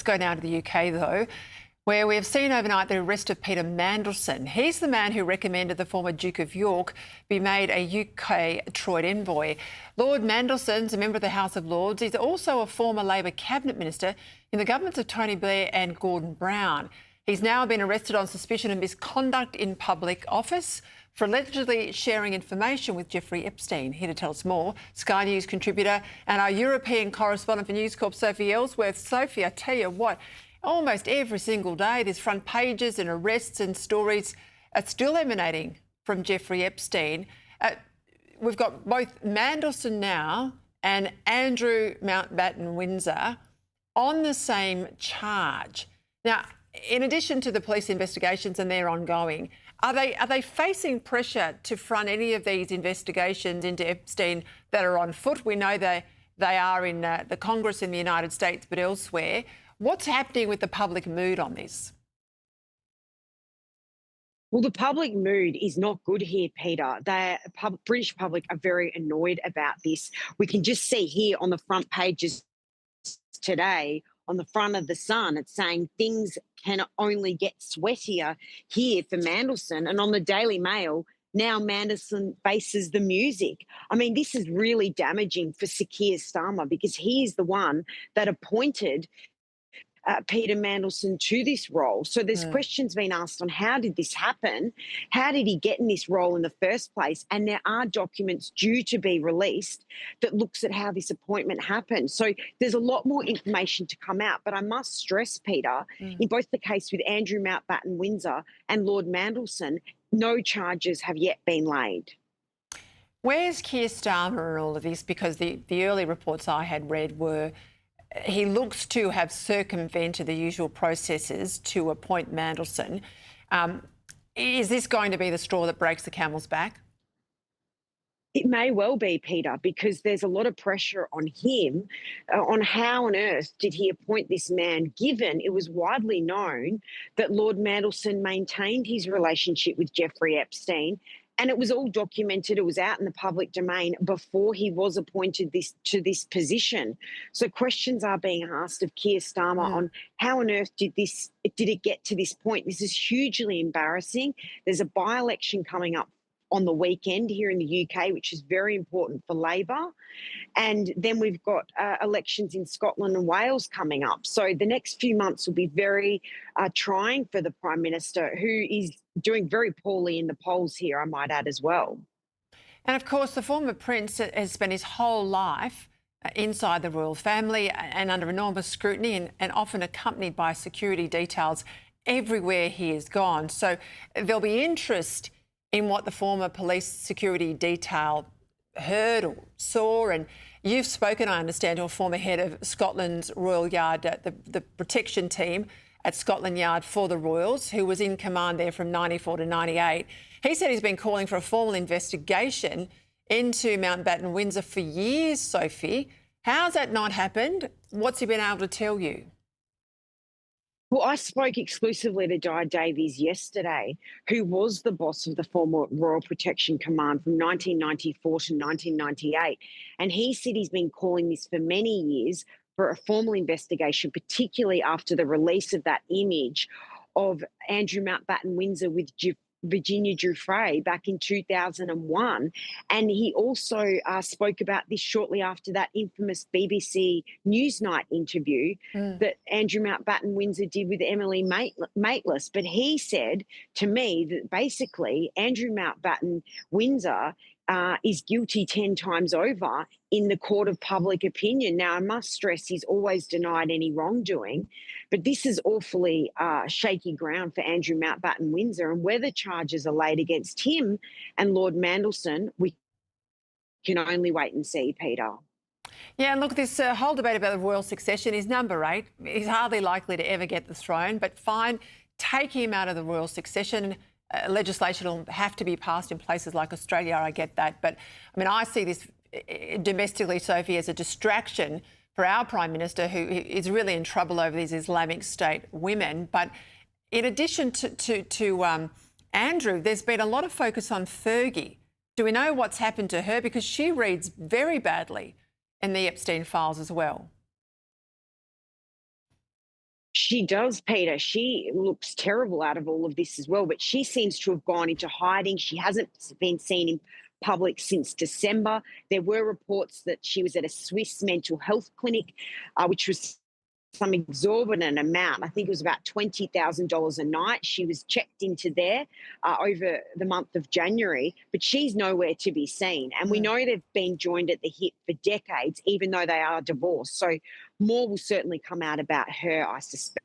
Let's go now to the UK, though, where we have seen overnight the arrest of Peter Mandelson. He's the man who recommended the former Duke of York be made a UK Troy envoy. Lord Mandelson's a member of the House of Lords. He's also a former Labor cabinet minister in the governments of Tony Blair and Gordon Brown. He's now been arrested on suspicion of misconduct in public office for allegedly sharing information with Jeffrey Epstein. Here to tell us more, Sky News contributor and our European correspondent for News Corp, Sophie Elsworth. Sophie, I tell you what, almost every single day there's front pages and arrests and stories still emanating from Jeffrey Epstein. We've got both Mandelson now and Andrew Mountbatten Windsor on the same charge. Now, in addition to the police investigations, and they're ongoing, are they facing pressure to front any of these investigations into Epstein that are on foot? We know they are in the Congress in the United States, but elsewhere. What's happening with the public mood on this? Well, the public mood is not good here, Peter. The British public are very annoyed about this. We can just see here on the front pages today, on the front of the Sun, it's saying things can only get sweatier here for Mandelson. And on the Daily Mail, now Mandelson faces the music. I mean, this is really damaging for Sir Keir Starmer because he is the one that appointed Peter Mandelson to this role. So there's questions being asked on how did this happen? How did he get in this role in the first place? And there are documents due to be released that looks at how this appointment happened. So there's a lot more information to come out. But I must stress, Peter, in both the case with Andrew Mountbatten Windsor and Lord Mandelson, no charges have yet been laid. Where's Keir Starmer in all of this? Because the early reports I had read were he looks to have circumvented the usual processes to appoint Mandelson. Is this going to be the straw that breaks the camel's back? It may well be, Peter, because there's a lot of pressure on him on how on earth did he appoint this man, given it was widely known that Lord Mandelson maintained his relationship with Jeffrey Epstein. And it was all documented. It was out in the public domain before he was appointed to this position. So questions are being asked of Keir Starmer on how on earth did it get to this point? This is hugely embarrassing. There's a by-election coming up on the weekend here in the UK, which is very important for Labor. And then we've got elections in Scotland and Wales coming up. So the next few months will be very trying for the Prime Minister, who is doing very poorly in the polls here, I might add as well. And of course, the former Prince has spent his whole life inside the royal family and under enormous scrutiny and often accompanied by security details everywhere he has gone. So there'll be interest in what the former police security detail heard or saw. And you've spoken, I understand, to a former head of Scotland's Royal Yard, the protection team at Scotland Yard for the Royals, who was in command there from 94 to 98. He said he's been calling for a formal investigation into Mountbatten Windsor for years, Sophie. How's that not happened? What's he been able to tell you? Well, I spoke exclusively to Di Davies yesterday, who was the boss of the former Royal Protection Command from 1994 to 1998. And he said he's been calling this for many years for a formal investigation, particularly after the release of that image of Andrew Mountbatten Windsor with Virginia Giuffre back in 2001. And he also spoke about this shortly after that infamous BBC Newsnight interview that Andrew Mountbatten Windsor did with Emily Maitlis. But he said to me that basically Andrew Mountbatten Windsor is guilty 10 times over in the court of public opinion. Now, I must stress he's always denied any wrongdoing, but this is awfully shaky ground for Andrew Mountbatten Windsor, and whether charges are laid against him and Lord Mandelson, we can only wait and see, Peter. Yeah, and look, this whole debate about the royal succession is number 8. He's hardly likely to ever get the throne, but fine, take him out of the royal succession. Legislation will have to be passed in places like Australia, I get that. But, I mean, I see this domestically, Sophie, as a distraction for our Prime Minister, who is really in trouble over these Islamic State women. But in addition to Andrew, there's been a lot of focus on Fergie. Do we know what's happened to her? Because she reads very badly in the Epstein files as well. She does, Peter. She looks terrible out of all of this as well, but she seems to have gone into hiding. She hasn't been seen in public since December. There were reports that she was at a Swiss mental health clinic, which was some exorbitant amount. I think it was about $20,000 a night. She was checked into there over the month of January, but she's nowhere to be seen. And we Mm. know they've been joined at the hip for decades, even though they are divorced. So more will certainly come out about her, I suspect.